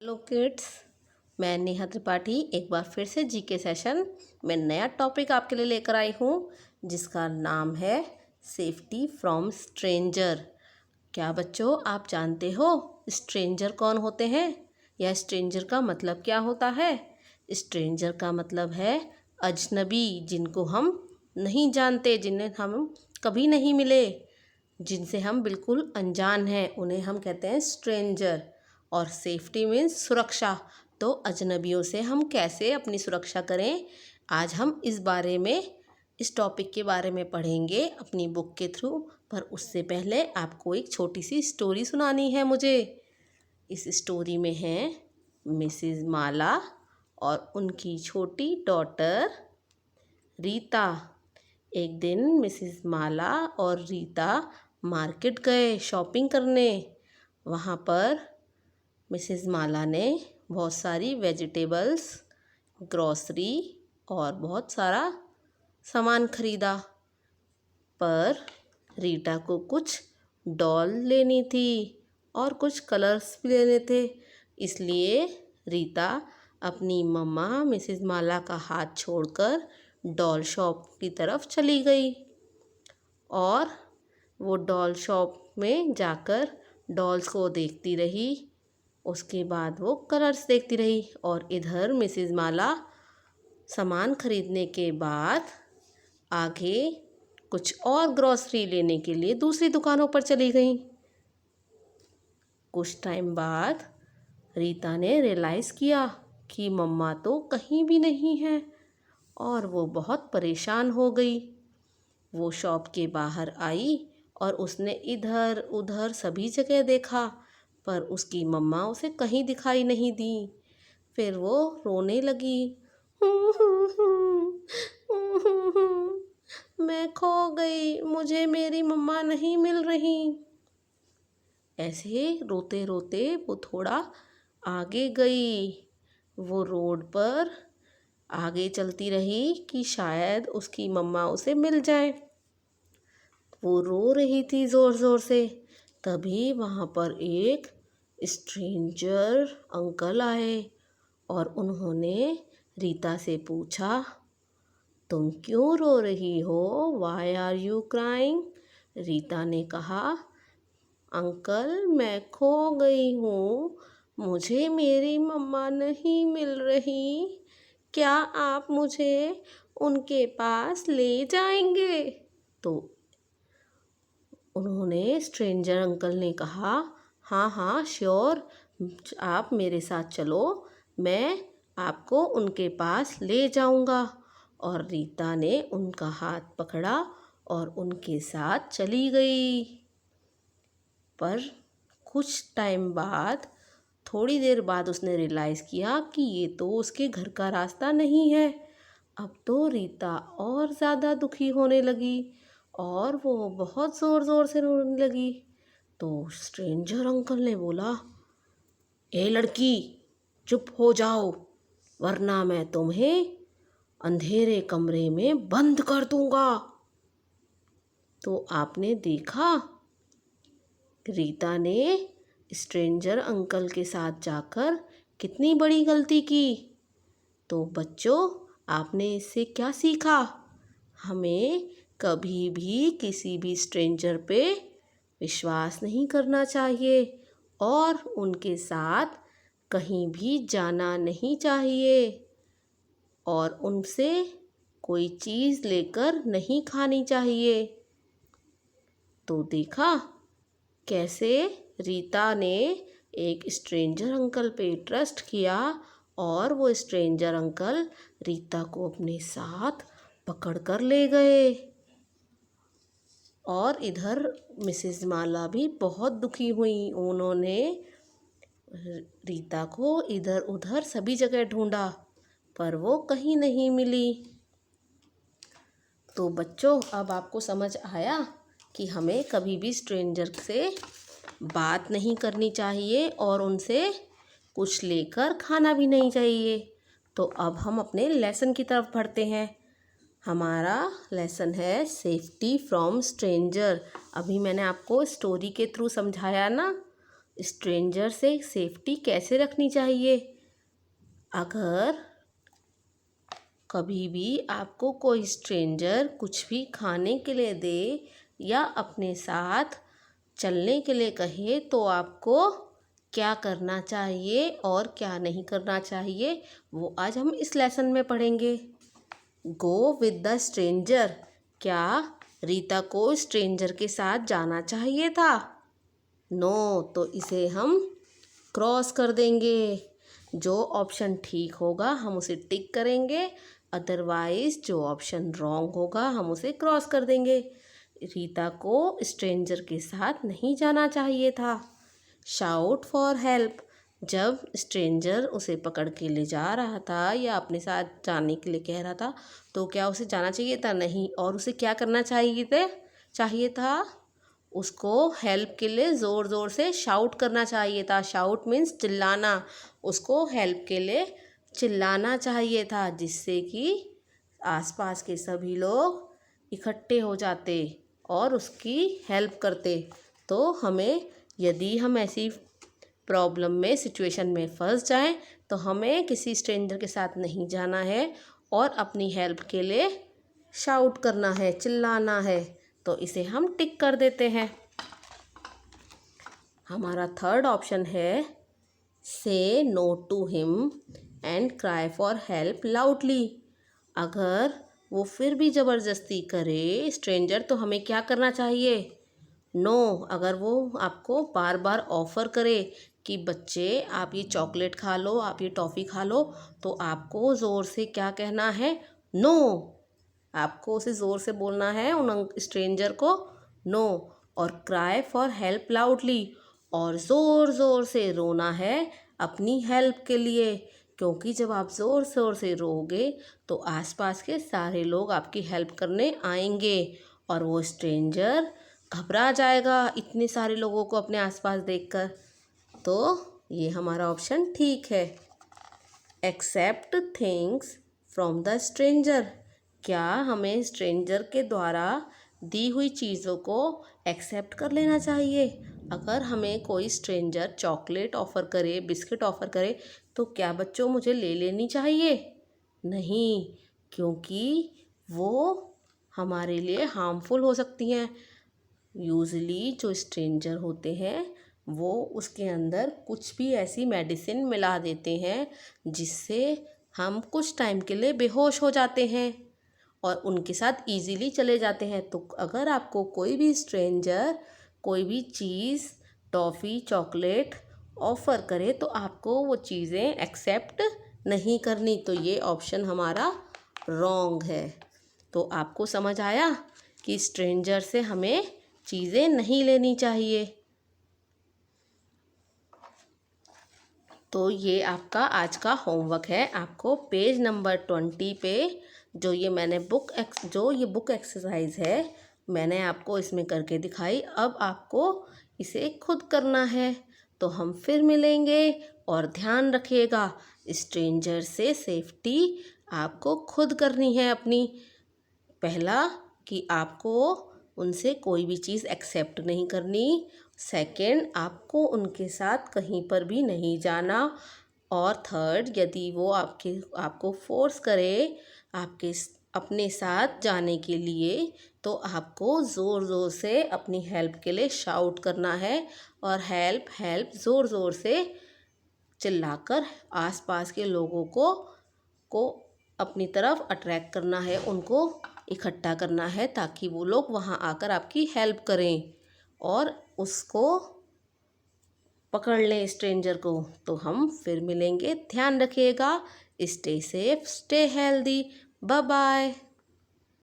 Hello kids, मैं नेहा त्रिपाठी एक बार फिर से जीके सेशन में नया टॉपिक आपके लिए लेकर आई हूँ जिसका नाम है सेफ्टी फ्रॉम स्ट्रेंजर। क्या बच्चों आप जानते हो स्ट्रेंजर कौन होते हैं या स्ट्रेंजर का मतलब क्या होता है? स्ट्रेंजर का मतलब है अजनबी, जिनको हम नहीं जानते, जिन्हें हम कभी नहीं मिले, जिनसे हम बिल्कुल अनजान हैं, उन्हें हम कहते हैं स्ट्रेंजर। और सेफ्टी मीन्स सुरक्षा। तो अजनबियों से हम कैसे अपनी सुरक्षा करें, आज हम इस बारे में, इस टॉपिक के बारे में पढ़ेंगे अपनी बुक के थ्रू। पर उससे पहले आपको एक छोटी सी स्टोरी सुनानी है मुझे। इस स्टोरी में है मिसेस माला और उनकी छोटी डॉटर रीता। एक दिन मिसेस माला और रीता मार्केट गए शॉपिंग करने। वहाँ पर मिसेस माला ने बहुत सारी वेजिटेबल्स, ग्रॉसरी और बहुत सारा सामान खरीदा। पर रीटा को कुछ डॉल लेनी थी और कुछ कलर्स भी लेने थे, इसलिए रीता अपनी मम्मा मिसेस माला का हाथ छोड़कर डॉल शॉप की तरफ चली गई और वो डॉल शॉप में जाकर डॉल्स को देखती रही। उसके बाद वो कलर्स देखती रही और इधर मिसेस माला सामान खरीदने के बाद आगे कुछ और ग्रॉसरी लेने के लिए दूसरी दुकानों पर चली गई। कुछ टाइम बाद रीता ने रियलाइज़ किया कि मम्मा तो कहीं भी नहीं है और वो बहुत परेशान हो गई। वो शॉप के बाहर आई और उसने इधर उधर सभी जगह देखा, पर उसकी मम्मा उसे कहीं दिखाई नहीं दी। फिर वो रोने लगी, मैं खो गई, मुझे मेरी मम्मा नहीं मिल रही। ऐसे रोते रोते वो थोड़ा आगे गई। वो रोड पर आगे चलती रही कि शायद उसकी मम्मा उसे मिल जाए। वो रो रही थी ज़ोर ज़ोर से। तभी वहाँ पर एक स्ट्रेंजर अंकल आए और उन्होंने रीता से पूछा, तुम क्यों रो रही हो? Why are you crying? Rita ने कहा, अंकल मैं खो गई हूँ, मुझे मेरी मम्मा नहीं मिल रही, क्या आप मुझे उनके पास ले जाएंगे? तो उन्होंने स्ट्रेंजर अंकल ने कहा, हाँ हाँ श्योर, आप मेरे साथ चलो, मैं आपको उनके पास ले जाऊंगा। और रीता ने उनका हाथ पकड़ा और उनके साथ चली गई। पर कुछ टाइम बाद, थोड़ी देर बाद उसने रियलाइज़ किया कि ये तो उसके घर का रास्ता नहीं है। अब तो रीता और ज़्यादा दुखी होने लगी और वो बहुत ज़ोर ज़ोर से रोने लगी। तो स्ट्रेंजर अंकल ने बोला, ए लड़की चुप हो जाओ, वरना मैं तुम्हें अंधेरे कमरे में बंद कर दूंगा। तो आपने देखा रीता ने स्ट्रेंजर अंकल के साथ जाकर कितनी बड़ी गलती की। तो बच्चों आपने इससे क्या सीखा? हमें कभी भी किसी भी स्ट्रेंजर पे विश्वास नहीं करना चाहिए और उनके साथ कहीं भी जाना नहीं चाहिए और उनसे कोई चीज़ लेकर नहीं खानी चाहिए। तो देखा कैसे रीता ने एक स्ट्रेंजर अंकल पे ट्रस्ट किया और वो स्ट्रेंजर अंकल रीता को अपने साथ पकड़ कर ले गए। और इधर मिसेस माला भी बहुत दुखी हुई। उन्होंने रीता को इधर उधर सभी जगह ढूंढा, पर वो कहीं नहीं मिली। तो बच्चों अब आपको समझ आया कि हमें कभी भी स्ट्रेंजर से बात नहीं करनी चाहिए और उनसे कुछ लेकर खाना भी नहीं चाहिए। तो अब हम अपने लेसन की तरफ बढ़ते हैं। हमारा लेसन है सेफ्टी फ्रॉम स्ट्रेंजर। अभी मैंने आपको स्टोरी के थ्रू समझाया ना, स्ट्रेंजर से सेफ्टी कैसे रखनी चाहिए? अगर कभी भी आपको कोई स्ट्रेंजर कुछ भी खाने के लिए दे या अपने साथ चलने के लिए कहे तो आपको क्या करना चाहिए और क्या नहीं करना चाहिए, वो आज हम इस लेसन में पढ़ेंगे। Go with the stranger. क्या रीता को स्ट्रेंजर के साथ जाना चाहिए था? नो, तो इसे हम क्रॉस कर देंगे। जो ऑप्शन ठीक होगा हम उसे टिक करेंगे, अदरवाइज जो ऑप्शन रॉन्ग होगा हम उसे क्रॉस कर देंगे। रीता को स्ट्रेंजर के साथ नहीं जाना चाहिए था। Shout for help. जब स्ट्रेंजर उसे पकड़ के ले जा रहा था या अपने साथ जाने के लिए कह रहा था तो क्या उसे जाना चाहिए था? नहीं। और उसे क्या करना चाहिए था? उसको हेल्प के लिए ज़ोर ज़ोर से शाउट करना चाहिए था। शाउट मीन्स चिल्लाना। उसको हेल्प के लिए चिल्लाना चाहिए था, जिससे कि आसपास के सभी लोग इकट्ठे हो जाते और उसकी हेल्प करते। तो हमें, यदि हम ऐसी प्रॉब्लम में, सिचुएशन में फंस जाएं, तो हमें किसी स्ट्रेंजर के साथ नहीं जाना है और अपनी हेल्प के लिए शाउट करना है, चिल्लाना है। तो इसे हम टिक कर देते हैं। हमारा थर्ड ऑप्शन है say no to him and cry for help loudly. अगर वो फिर भी ज़बरदस्ती करे स्ट्रेंजर, तो हमें क्या करना चाहिए? नो। अगर वो आपको बार बार ऑफ़र करे कि बच्चे आप ये चॉकलेट खा लो, आप ये टॉफ़ी खा लो, तो आपको ज़ोर से क्या कहना है? नो। आपको उसे ज़ोर से बोलना है उन स्ट्रेंजर को नो। और क्राई फॉर हेल्प लाउडली, और ज़ोर ज़ोर से रोना है अपनी हेल्प के लिए, क्योंकि जब आप ज़ोर ज़ोर से रोओगे तो आसपास के सारे लोग आपकी हेल्प करने आएंगे और वो स्ट्रेंजर घबरा जाएगा इतने सारे लोगों को अपने आसपास देखकर। तो ये हमारा ऑप्शन ठीक है। Accept things from the stranger. क्या हमें स्ट्रेंजर के द्वारा दी हुई चीज़ों को एक्सेप्ट कर लेना चाहिए? अगर हमें कोई स्ट्रेंजर चॉकलेट ऑफ़र करे, बिस्किट ऑफ़र करे, तो क्या बच्चों मुझे ले लेनी चाहिए? नहीं, क्योंकि वो हमारे लिए हार्मफुल हो सकती हैं। यूज़ुअली जो स्ट्रेंजर होते हैं वो उसके अंदर कुछ भी ऐसी मेडिसिन मिला देते हैं जिससे हम कुछ टाइम के लिए बेहोश हो जाते हैं और उनके साथ इजीली चले जाते हैं। तो अगर आपको कोई भी स्ट्रेंजर कोई भी चीज़, टॉफ़ी, चॉकलेट ऑफ़र करे तो आपको वो चीज़ें एक्सेप्ट नहीं करनी। तो ये ऑप्शन हमारा रॉन्ग है। तो आपको समझ आया कि स्ट्रेंजर से हमें चीज़ें नहीं लेनी चाहिए। तो ये आपका आज का होमवर्क है। आपको पेज नंबर 20 पे जो ये बुक एक्सरसाइज है, मैंने आपको इसमें करके दिखाई। अब आपको इसे खुद करना है। तो हम फिर मिलेंगे और ध्यान रखिएगा, स्ट्रेंजर से सेफ्टी आपको खुद करनी है अपनी। पहला कि आपको उनसे कोई भी चीज़ एक्सेप्ट नहीं करनी। सेकंड, आपको उनके साथ कहीं पर भी नहीं जाना। और थर्ड, यदि वो आपको फोर्स करे अपने साथ जाने के लिए, तो आपको ज़ोर ज़ोर से अपनी हेल्प के लिए शाउट करना है और हेल्प हेल्प ज़ोर ज़ोर से चिल्लाकर आसपास के लोगों को अपनी तरफ अट्रैक्ट करना है, उनको इकट्ठा करना है ताकि वो लोग वहाँ आकर आपकी हेल्प करें और उसको पकड़ लें स्ट्रेंजर को। तो हम फिर मिलेंगे। ध्यान रखिएगा। Stay safe, stay healthy. Bye bye.